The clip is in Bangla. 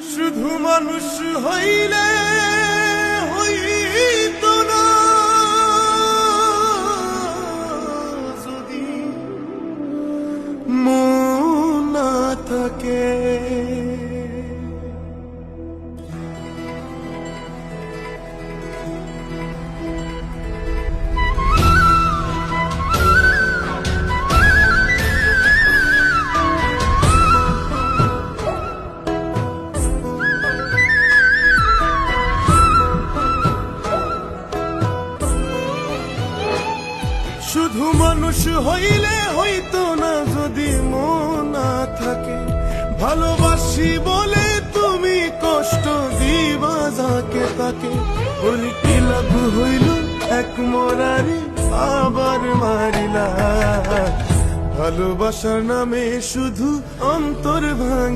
শুধু মানুষ হইলে হইতো না যদি মন না থাকে। শুধু মানুষ হইলে হইতো না যদি মন না থাকে। ভালোবাসি বলে তুমি কষ্ট দিবা যাকে তাকে। বলি কি লাভ হইল এক মরারি আবার মারিলা। ভালোবাসার নামে শুধু অন্তর ভাঙি।